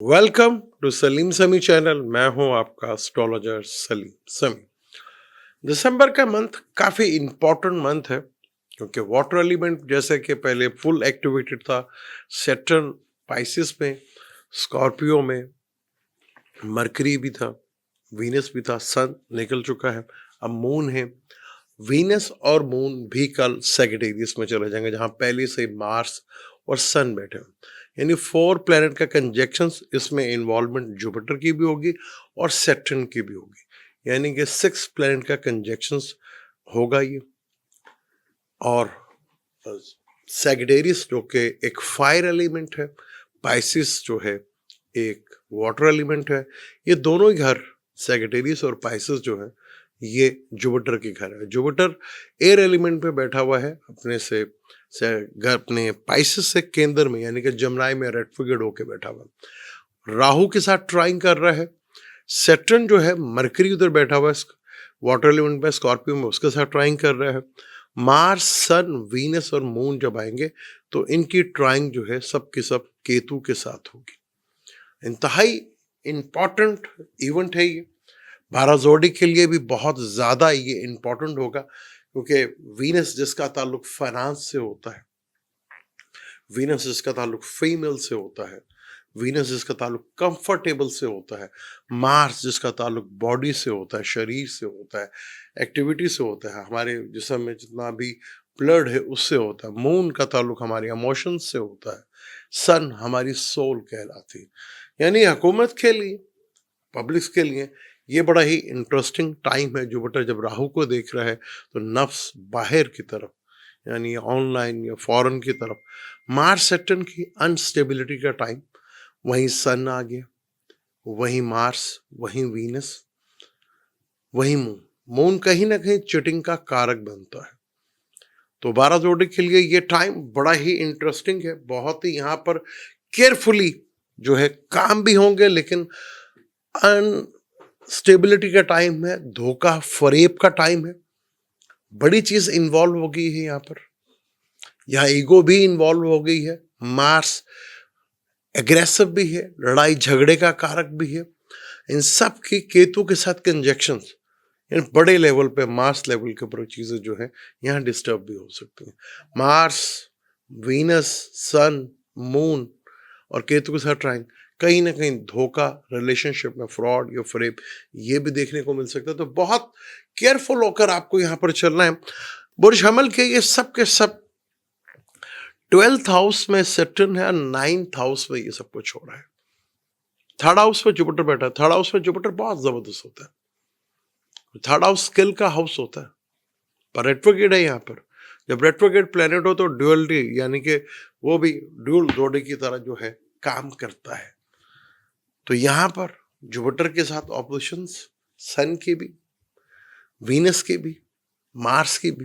Welcome to Salim समी channel. मैं हूं आपका एस्ट्रोलॉजर सलीम समी। दिसंबर का मंथ काफी इंपॉर्टेंट मंथ है क्योंकि वाटर एलिमेंट जैसे कि पहले फुल एक्टिवेटेड था। सैटर्न पाइसिस में, स्कॉर्पियो में, मरकरी भी था, वीनस भी था, सन निकल चुका है, अब मून है। वीनस और मून भी कल सैजिटेरियस में चले जाएंगे जहां पहले से मार्स और सन बैठे हैं। यानी 4 प्लैनेट का कंजक्शंस, इसमें इन्वॉल्वमेंट जुपिटर की भी होगी और सैटर्न की भी होगी। यानी कि 6 प्लैनेट का कंजक्शंस होगा ये। और सैजिटेरियस जो कि एक फायर एलिमेंट है, पाइसिस जो है एक वाटर एलिमेंट है। ये दोनों ही घर, सैजिटेरियस और पाइसिस जो है, ये जुपिटर के घर है। जुपिटर एयर एलिमेंट पे बैठा हुआ है से घर अपने पाइसिस से केंद्र में, यानी कि जमनाई में रेट्रोग्रेड होके बैठा हुआ है। राहु के साथ ट्राइंग कर रहा है। सैटर्न जो है, मरकरी उधर बैठा हुआ है वाटर एलिमेंट पे स्कॉर्पियो में, उसके साथ ट्राइंग कर रहा है। मार्स, सन, वीनस और मून जब आएंगे तो इनकी ट्राइंग जो है सब की सब केतु के साथ होगी। इंतहाई इंपॉर्टेंट इवेंट है ये। 12 जोड़ी के लिए भी बहुत ज़्यादा ये इंपॉर्टेंट होगा क्योंकि वीनस जिसका ताल्लुक फाइनेंस से होता है, वीनस जिसका ताल्लुक फीमेल से होता है, वीनस जिसका ताल्लुक कंफर्टेबल से होता है, मार्स जिसका ताल्लुक बॉडी से होता है, शरीर से होता है, एक्टिविटी से होता है, हमारे जिस्म में जितना भी ब्लड है उससे होता है, मून का ताल्लुक हमारी इमोशंस से होता है, सन हमारी सोल कहलाती है। यानी हुकूमत के लिए, पब्लिक्स के लिए ये बड़ा ही इंटरेस्टिंग टाइम है। जुपिटर जब राहु को देख रहा है तो नफ्स बाहर की तरफ, यानी ऑनलाइन या फॉरेन की तरफ, मार्स सैटर्न की अनस्टेबिलिटी का टाइम, वहीं सन आ गया, वहीं मार्स, वहीं वीनस, वहीं मून। मून कहीं ना कहीं चिटिंग का कारक बनता है। तो 12 जोड़ी के लिए ये टाइम बड़ा ही इंटरेस्टिंग है। बहुत ही यहाँ पर केयरफुली जो है काम भी होंगे, लेकिन अनस्टेबिलिटी का टाइम है, धोखा फरेब का टाइम है। बड़ी चीज इन्वॉल्व हो गई है यहाँ पर। यहाँ ईगो भी इन्वॉल्व हो गई है। मार्स एग्रेसिव भी है, लड़ाई झगड़े का कारक भी है। इन सब की केतु के साथ कंजक्शन, इन बड़े लेवल पे, मार्स लेवल के ऊपर चीजें जो है यहाँ डिस्टर्ब भी हो सकती हैं। मार्स, वीनस, सन, मून और केतु के साथ ट्राइंग, कहीं ना कहीं धोखा, रिलेशनशिप में फ्रॉड या फरेब, ये भी देखने को मिल सकता है। तो बहुत केयरफुल होकर आपको यहाँ पर चलना है। बुर्ज हमल के ये सब के सब 12th हाउस में सैटर्न है, 9th हाउस में ये सब कुछ हो रहा है। 3rd हाउस में जुपिटर बैठा है। 3rd हाउस में जुपिटर बहुत जबरदस्त होता है। 3rd हाउस स्किल का हाउस होता है, पर रेट्रोग्रेड है यहाँ पर। जब रेट्रोग्रेड प्लेनेट हो तो ड्यूअलिटी, यानी कि वो भी ड्यूल जोड़ी की तरह जो है काम करता है। तो यहाँ पर जुपिटर के साथ ऑपोजिशंस, सन की भी, वीनस की भी, मार्स की भी,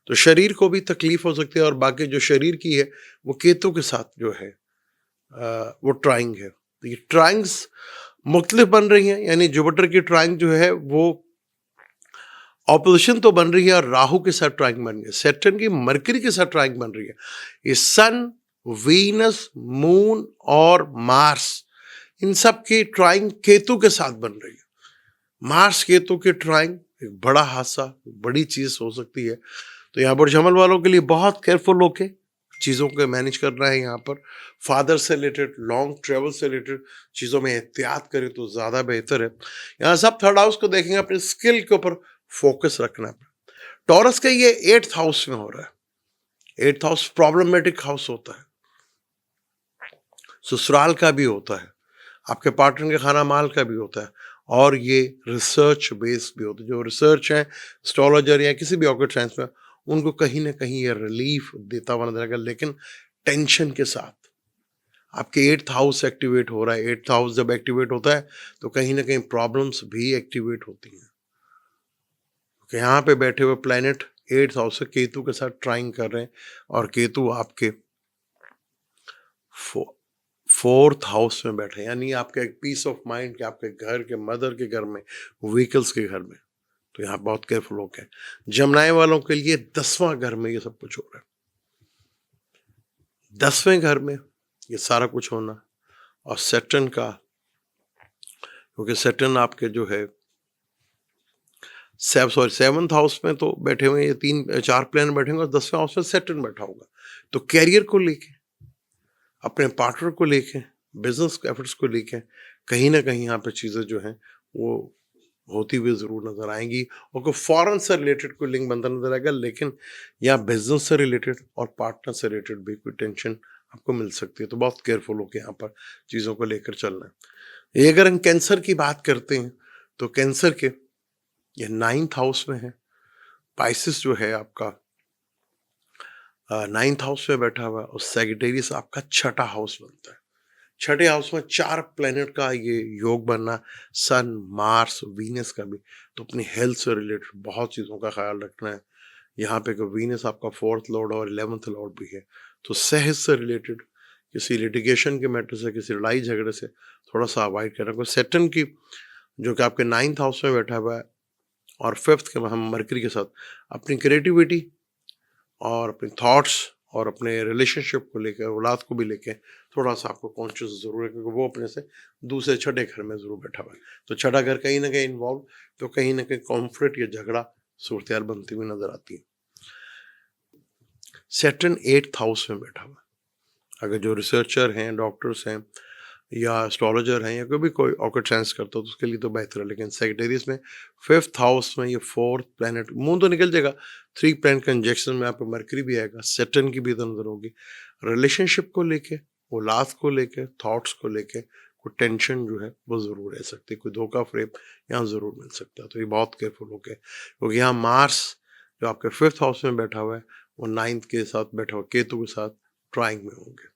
तो शरीर को भी तकलीफ हो सकती है। और बाकी जो शरीर की है वो केतु के साथ जो है वो ट्राइंग है। तो ये ट्राइंग्स मुख्तलिफ बन रही हैं। यानी जुपिटर की ट्राइंग जो है वो ऑपोजिशन तो बन रही है, और राहु के साथ ट्राइंग बन रही है, सैटर्न की मरकरी के साथ ट्राइंग बन रही है। ये सन, वीनस, मून और मार्स, इन सब की ट्राइंग केतु के साथ बन रही है। मार्स केतु की ट्राइंग एक बड़ा हादसा, बड़ी चीज हो सकती है। तो यहाँ पर जमल वालों के लिए बहुत केयरफुल होके चीज़ों को मैनेज करना है। यहाँ पर फादर से रिलेटेड, लॉन्ग ट्रेवल से रिलेटेड चीज़ों में एहतियात करें तो ज़्यादा बेहतर है। यहाँ सब 3rd हाउस को देखेंगे, अपने स्किल के ऊपर फोकस रखना है। टॉरस का ये 8th हाउस में हो रहा है। 8th हाउस प्रॉब्लमेटिक हाउस होता है, ससुराल का भी होता है, आपके पार्टनर के खाना माल का भी होता है, और ये रिसर्च बेस्ड भी होता है। जो रिसर्च है, एस्ट्रोलॉजर या किसी भी ऑकल्ट साइंस में, उनको कहीं ना कहीं ये रिलीफ देता हुआ नजर आएगा, लेकिन टेंशन के साथ। आपके 8th हाउस एक्टिवेट हो रहा है। 8th हाउस जब एक्टिवेट होता है तो कहीं ना कहीं प्रॉब्लम्स भी एक्टिवेट होती हैं। कि यहाँ पे बैठे हुए प्लैनेट 8th हाउस से केतु के साथ ट्राइंग कर रहे हैं, और केतु आपके 4th हाउस में बैठे, यानी आपका एक पीस ऑफ माइंड के, आपके घर के, मदर के घर में, व्हीकल्स के घर में। तो यहाँ बहुत केयरफुल होके, जमनाए वालों के लिए 10वां घर में ये सब कुछ हो रहा है। 10वें घर में ये सारा कुछ होना, और सैटर्न का, क्योंकि सैटर्न आपके जो है सेवंथ हाउस में तो बैठे हुए ये 3-4 प्लैनेट बैठे होंगे और 10वें हाउस में सैटर्न बैठा होगा। तो कैरियर को लेके, अपने पार्टनर को लेके, बिजनेस एफर्ट्स को लेके कहीं ना कहीं यहाँ पे चीज़ें जो हैं वो होती हुई ज़रूर नज़र आएंगी, और कोई फॉरेन से रिलेटेड कोई लिंक बनता नजर आएगा, लेकिन यहाँ बिजनेस से रिलेटेड और पार्टनर से रिलेटेड भी कोई टेंशन आपको मिल सकती है। तो बहुत केयरफुल होकर यहाँ पर चीज़ों को लेकर चलना है। ये अगर हम कैंसर की बात करते हैं तो कैंसर के ये 9th हाउस में है। पाइसिस जो है आपका 9th हाउस में बैठा हुआ है, और सैजिटेरियस आपका छठा हाउस बनता है। छठे हाउस में 4 प्लेनेट का ये योग बनना, सन, मार्स, वीनस का भी। तो अपनी हेल्थ से रिलेटेड बहुत चीज़ों का ख्याल रखना है। यहाँ पे वीनस आपका 4th लॉर्ड और 11th लॉर्ड भी है, तो सेहत से रिलेटेड किसी लिटिगेशन के मैटर से, किसी लड़ाई झगड़े से थोड़ा सा अवॉइड करना। कोई सैटर्न की जो कि आपके 9th हाउस में बैठा हुआ है और 5th के हम मरकरी के साथ अपनी क्रिएटिविटी और अपने थॉट्स और अपने रिलेशनशिप को लेकर, औलाद को भी लेके थोड़ा सा आपको कॉन्शियस ज़रूर है, क्योंकि वो अपने से दूसरे छठे घर में ज़रूर बैठा हुआ है। तो छठा घर कहीं ना कहीं इन्वॉल्व, तो कहीं ना कहीं कॉन्फ्लिक्ट या झगड़ा सूरत बनती हुई नजर आती है। सैटर्न 8th हाउस में बैठा हुआ है। अगर जो रिसर्चर हैं, डॉक्टर्स हैं या एस्ट्रोलॉजर हैं या कोई ऑकल्ट साइंस करता हो तो उसके लिए तो बेहतर है, लेकिन सेक्रेटेरियस में 5th हाउस में ये 4th प्लैनेट, मून तो निकल जाएगा, 3 प्लैनेट कंजक्शन में आप मरकरी भी आएगा, सैटर्न की भी तो नजर होगी। रिलेशनशिप को लेके, औलाद को लेके, थॉट्स को लेके कोई टेंशन जो है वो ज़रूर रह सकती है, कोई धोखा फ्रेब यहाँ ज़रूर मिल सकता है। तो ये बहुत केयरफुल होके, क्योंकि यहाँ मार्स जो आपके 5th हाउस में बैठा हुआ है वो 9th के साथ बैठा हुआ, केतु के साथ ट्राइंग में होंगे।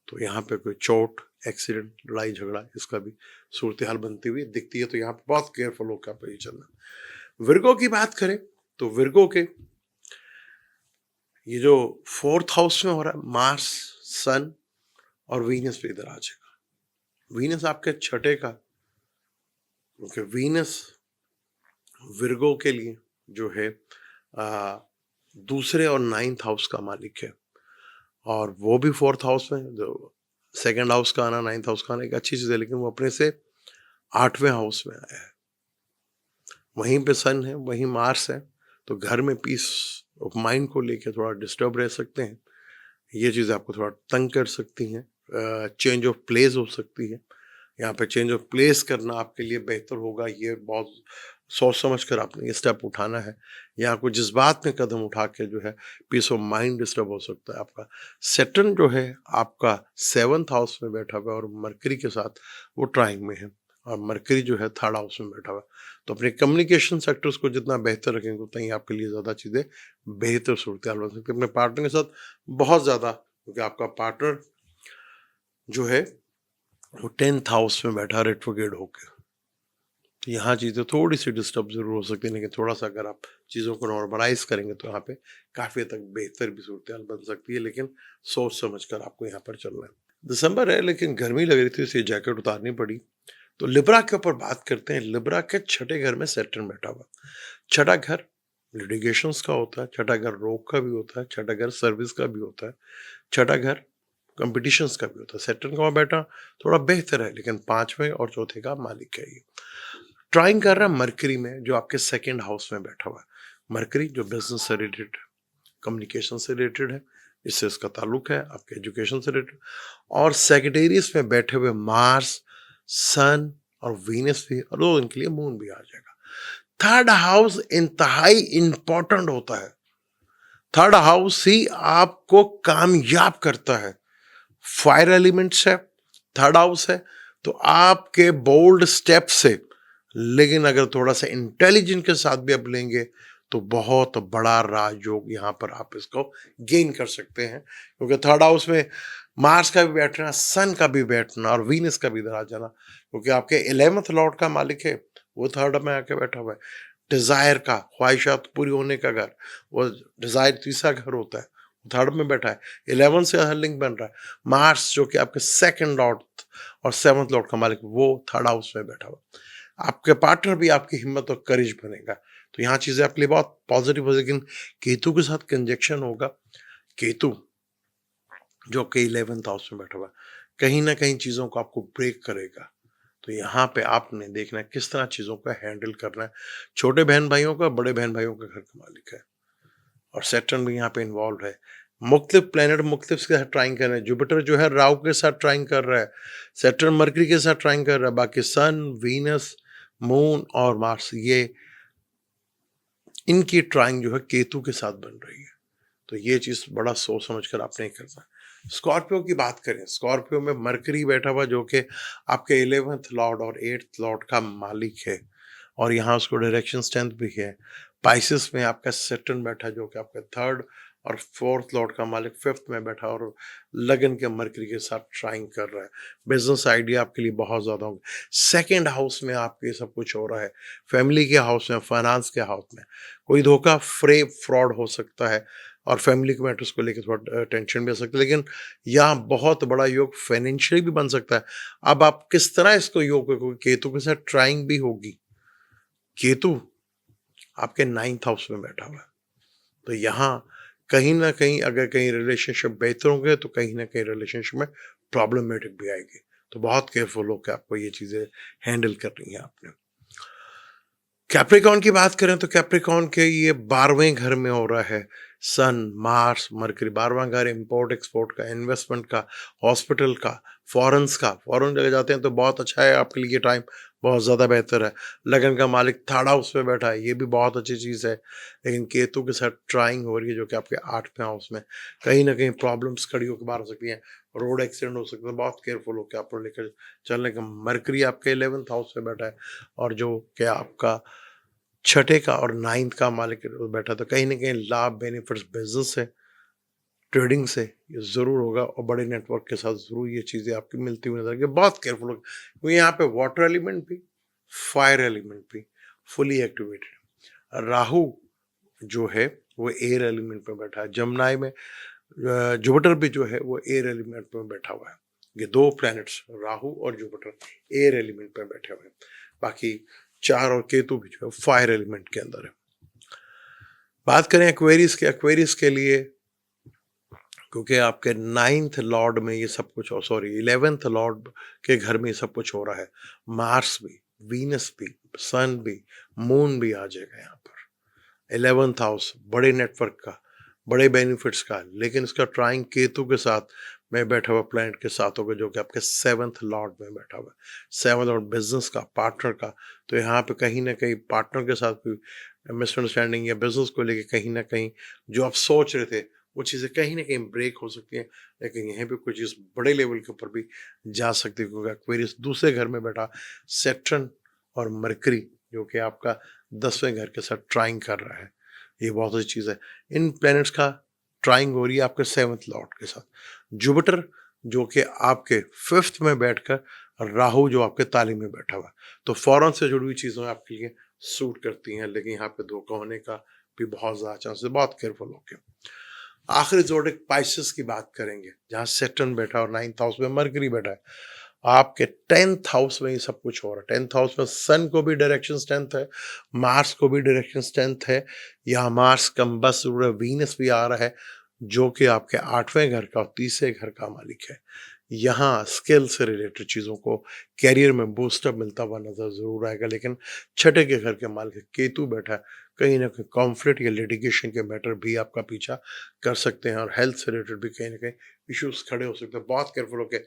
तो यहाँ पे कोई चोट, एक्सीडेंट, लड़ाई झगड़ा, इसका भी सूरत हाल बनती हुई दिखती है। तो यहाँ पे बहुत केयरफुल होकर आप ये चलना। विर्गो की बात करें तो विर्गो के ये जो 4th हाउस में हो रहा है, मार्स, सन और वीनस पे इधर आ जाएगा। वीनस आपके छठे का, क्योंकि वीनस विर्गो के लिए जो है दूसरे और 9th हाउस का मालिक है, और वो भी 4th हाउस में। जो 2nd हाउस का आना, 9th हाउस का आना एक अच्छी चीज़ है, लेकिन वो अपने से 8वें हाउस में आया है। वहीं पे सन है, वहीं मार्स है, तो घर में पीस ऑफ माइंड को लेके थोड़ा डिस्टर्ब रह सकते हैं। ये चीज़ आपको थोड़ा तंग कर सकती हैं। चेंज ऑफ प्लेस हो सकती है, यहाँ पे चेंज ऑफ प्लेस करना आपके लिए बेहतर होगा। ये बहुत सोच समझ कर आपने ये स्टेप उठाना है। या कोई जज्बात में कदम उठा के जो है पीस ऑफ माइंड डिस्टर्ब हो सकता है आपका। सैटर्न जो है आपका 7th हाउस में बैठा हुआ है और मरकरी के साथ वो ट्राइंग में है, और मरकरी जो है 3rd हाउस में बैठा हुआ है। तो अपने कम्युनिकेशन सेक्टर्स को जितना बेहतर रखेंगे उतना ही आपके लिए ज़्यादा चीज़ें बेहतर सूरत हाल बन सकती है। अपने पार्टनर के साथ बहुत ज़्यादा, क्योंकि आपका पार्टनर जो है वो 10th हाउस में बैठा रेट्रोग्रेड होकर, तो यहाँ चीज़ें थोड़ी सी डिस्टर्ब जरूर हो सकती है, लेकिन थोड़ा सा अगर आप चीज़ों को नॉर्मलाइज करेंगे तो यहाँ पे काफ़ी हद तक बेहतर भी सूरत हाल बन सकती है। लेकिन सोच समझ कर आपको यहाँ पर चलना है। दिसंबर है लेकिन गर्मी लग रही थी, इसलिए जैकेट उतारनी पड़ी। तो लिब्रा के ऊपर बात करते हैं। लिब्रा के छठे घर में सैटर्न बैठा हुआ। छठा घर लिटिगेशंस का होता है, छठा घर रोग का भी होता है, छठा घर सर्विस का भी होता है, छठा घर कंपटीशंस का भी होता है। सैटर्न का वहाँ बैठा थोड़ा बेहतर है, लेकिन 5वें और चौथे का मालिक है ये। ट्राइंग कर रहा है मरकरी में, जो आपके 2nd हाउस में बैठा हुआ है। मरकरी जो बिजनेस से रिलेटेड, कम्युनिकेशन से रिलेटेड है, इससे इसका ताल्लुक है आपके एजुकेशन से रिलेटेड। और सेक्रेटेरियस में बैठे हुए मार्स, सन और वीनस भी, और वो इनके लिए मून भी आ जाएगा। 3rd हाउस इंतहाई इंपॉर्टेंट होता है। 3rd हाउस ही आपको कामयाब करता है। फायर एलिमेंट्स है, 3rd हाउस है, तो आपके बोल्ड स्टेप से, लेकिन अगर थोड़ा सा इंटेलिजेंस के साथ भी आप लेंगे तो बहुत बड़ा राजयोग यहाँ पर आप इसको गेन कर सकते हैं। क्योंकि 3rd हाउस में मार्स का भी बैठना, सन का भी बैठना और वीनस का भी इधर आ जाना, क्योंकि आपके 11th लॉर्ड का मालिक है, वो 3rd में आके बैठा हुआ है। डिजायर का, ख्वाहिशात पूरी होने का घर, वो डिजायर तीसरा घर होता है, 3rd में बैठा है। 11 से हर लिंक बन रहा है। मार्स जो कि आपके 2nd लॉर्ड और 7th लॉर्ड का मालिक, वो 3rd हाउस में बैठा हुआ। आपके पार्टनर भी आपकी हिम्मत और करेज बनेगा। तो यहाँ चीजें आपके लिए बहुत पॉजिटिव हो, लेकिन केतु के साथ कंजक्शन होगा। केतु जो कि 11th हाउस में बैठा हुआ है, कहीं न कहीं चीज़ों को आपको ब्रेक करेगा। तो यहाँ पे आपने देखना है किस तरह चीज़ों को हैंडल करना है। छोटे बहन-भाइयों का, बड़े बहन-भाइयों का घर का मालिक है और सैटर्न भी यहाँ पे इन्वॉल्व है। मुख्तलिफ प्लैनेट मुख्तलिफ के साथ ट्राइंग कर रहे हैं। जुपिटर जो है राहु के साथ ट्राइंग कर रहा है, सैटर्न मरकरी के साथ ट्राइंग कर रहा है, बाकी सन, वीनस, मून और मार्स ये इनकी ट्राइंग जो है केतु के साथ बन रही है। तो ये चीज़ बड़ा सोच समझ कर आपने करना है। स्कॉर्पियो की बात करें, स्कॉर्पियो में मरकरी बैठा हुआ जो कि आपके 11th लॉर्ड और 8th लॉर्ड का मालिक है और यहाँ उसको डायरेक्शन स्ट्रेंथ भी है। पाइसेस में आपका सैटर्न बैठा जो कि आपका 3rd और 4th लॉर्ड का मालिक 5th में बैठा और लगन के मरकरी के साथ ट्राइंग कर रहा है। बिजनेस आइडिया आपके लिए बहुत ज़्यादा होंगे। सेकेंड हाउस में आपके सब कुछ हो रहा है, फैमिली के हाउस में, फाइनेंस के हाउस में कोई धोखा फ्रॉड हो सकता है और फैमिली के मैटर्स को लेकर थोड़ा टेंशन भी आ सकता है, लेकिन यहाँ बहुत बड़ा योग फाइनेंशियली भी बन सकता है। अब आप किस तरह इसको योग को केतु के साथ ट्राइंग भी होगी। केतु आपके 9th हाउस में बैठा हुआ है, तो यहाँ कहीं ना कहीं अगर कहीं रिलेशनशिप बेहतर होंगे तो कहीं ना कहीं रिलेशनशिप में प्रॉब्लमेटिक भी आएगी। तो बहुत केयरफुल होकर आपको ये चीजें हैंडल करनी है आपने। कैप्रिकॉन की बात करें तो कैप्रिकॉन के ये 12वें घर में हो रहा है। सन, मार्स, मरकरी 12वां घर इंपोर्ट एक्सपोर्ट का, इन्वेस्टमेंट का, हॉस्पिटल का, फॉरेन्स का। फॉरेन जगह जाते हैं तो बहुत अच्छा है आपके लिए, टाइम बहुत ज़्यादा बेहतर है। लगन का मालिक 3rd हाउस में बैठा है, ये भी बहुत अच्छी चीज़ है। लेकिन केतु के साथ ट्राइंग हो रही है जो कि आपके 8वें हाउस में, कहीं ना कहीं प्रॉब्लम्स खड़ी होकर बाहर हो सकती हैं, रोड एक्सीडेंट हो सकता है। बहुत केयरफुल होकर आपको लेकर चलने का। मरकरी आपके 11th हाउस में बैठा है और जो कि आपका 6ठे का और 9th का मालिक बैठा, तो कहीं ना कहीं लाभ, बेनिफिट्स, बिजनेस से, ट्रेडिंग से ये ज़रूर होगा और बड़े नेटवर्क के साथ ज़रूर ये चीज़ें आपकी मिलती हुई नजर आएगी। बहुत केयरफुल होगा क्योंकि यहाँ पे वाटर एलिमेंट भी, फायर एलिमेंट भी फुली एक्टिवेटेड है। राहु जो है वो एयर एलिमेंट में बैठा है। जमनाई में जुपिटर भी जो है वो एयर एलिमेंट में बैठा हुआ है। ये 2 प्लैनेट्स राहु और जुपिटर एयर एलिमेंट में बैठे हुए हैं। बाकी 4 और केतु भी जो है फायर एलिमेंट के अंदर है। बात करें एक्वेरियस के लिए, क्योंकि आपके 9th लॉर्ड में ये सब कुछ, सॉरी 11th लॉर्ड के घर में ये सब कुछ हो रहा है। मार्स भी, वीनस भी, सन भी, मून भी आ जाएगा यहाँ पर। 11th हाउस बड़े नेटवर्क का, बड़े बेनिफिट्स का, लेकिन इसका ट्राइंग केतु के साथ में बैठा हुआ प्लैनेट के साथ होगा जो कि आपके 7th लॉर्ड में बैठा हुआ है। 7th लॉर्ड बिजनेस का, पार्टनर का। तो यहाँ पे कहीं ना कहीं पार्टनर के साथ कोई मिसअंडरस्टैंडिंग या बिजनेस को लेके कहीं ना कहीं जो आप सोच रहे थे वो चीज़ें कहीं ना कहीं ब्रेक हो सकती हैं। लेकिन यहीं पे कुछ चीज़ बड़े लेवल के ऊपर भी जा सकती है क्योंकि एक्वेरियस दूसरे घर में बैठा सैटर्न और मरकरी जो कि आपका 10वें घर के साथ ट्राइंग कर रहा है। ये बहुत अच्छी चीज़ है। इन प्लैनेट्स का ट्राइंग हो रही है आपके 7th लॉर्ड के साथ। जुपिटर जो कि आपके 5th में बैठकर, राहु जो आपके ताली में बैठा हुआ है। तो फॉरेन से जुड़ी हुई चीज़ें आपके लिए सूट करती हैं, लेकिन यहाँ पे धोखा होने का भी बहुत ज़्यादा चांस है। बहुत केयरफुल होके। आखिरी जोड़े पाइसेस की बात करेंगे जहाँ सैटर्न बैठा और 9th हाउस में मरकरी बैठा है। आपके 10th हाउस में ये सब कुछ हो रहा है। 10th हाउस में सन को भी डायरेक्शन स्ट्रेंथ है, मार्स को भी डायरेक्शन स्ट्रेंथ है। यहाँ मार्स कम्बस, वीनस भी आ रहा है जो कि आपके 8वें घर का और 30वें घर का मालिक है। यहाँ स्किल से रिलेटेड चीज़ों को, कैरियर में बूस्टअप मिलता हुआ नजर जरूर आएगा। लेकिन 6ठे के घर के मालिक केतु बैठा है, कहीं ना कहीं कॉन्फ्लिक्ट या लिटिगेशन के मैटर भी आपका पीछा कर सकते हैं और हेल्थ से रिलेटेड भी कहीं ना कहीं इश्यूज खड़े हो सकते हैं। बहुत केयरफुल होके।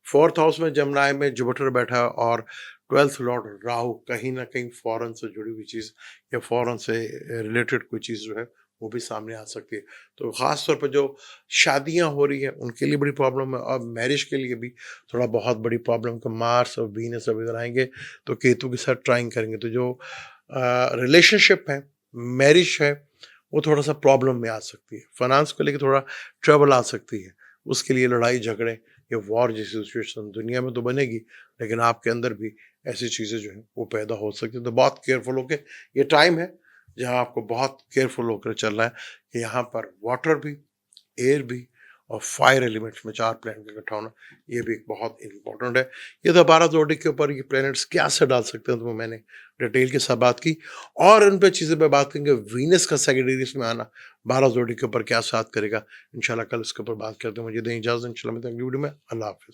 4th हाउस में जमनाई में जुपिटर बैठा है और 12th लॉर्ड राहु, कहीं ना कहीं फॉरेन से जुड़ी हुई चीज़ या फॉरेन से रिलेटेड कोई चीज़ जो है वो भी सामने आ सकती है। तो ख़ास तौर पर जो शादियां हो रही हैं उनके लिए बड़ी प्रॉब्लम है और मैरिज के लिए भी थोड़ा बहुत बड़ी प्रॉब्लम का। मार्स और वीनस अब इधर आएंगे तो केतु के साथ ट्राइंग करेंगे, तो जो रिलेशनशिप है, मैरिज है, वो थोड़ा सा प्रॉब्लम में आ सकती है। फाइनेंस को लेकर थोड़ा ट्रबल आ सकती है। उसके लिए लड़ाई झगड़े या वॉर जैसी सिचुएशन दुनिया में तो बनेगी, लेकिन आपके अंदर भी ऐसी चीज़ें जो है वो पैदा हो सकती है। तो बहुत केयरफुल होकर, ये टाइम है जहाँ आपको बहुत केयरफुल होकर चलना है कि यहाँ पर वाटर भी, एयर भी और फायर एलिमेंट्स में 4 प्लैनेट का इकट्ठा होना, ये भी एक बहुत इंपॉर्टेंट है। ये तो 12 जोड़ी के ऊपर ये प्लैनेट्स क्या असर डाल सकते हैं तो मैंने डिटेल के साथ बात की और इन पे चीज़ें पे बात करेंगे। वीनस का सेगिटेरियस में आना 12 जोड़ी के ऊपर क्या साथ करेगा, इंशाल्लाह कल इसके ऊपर बात करते हैं। मुझे दें इजाज़त, इंशाल्लाह मिलते हैं अगली वीडियो में। अल्लाह हाफिज़।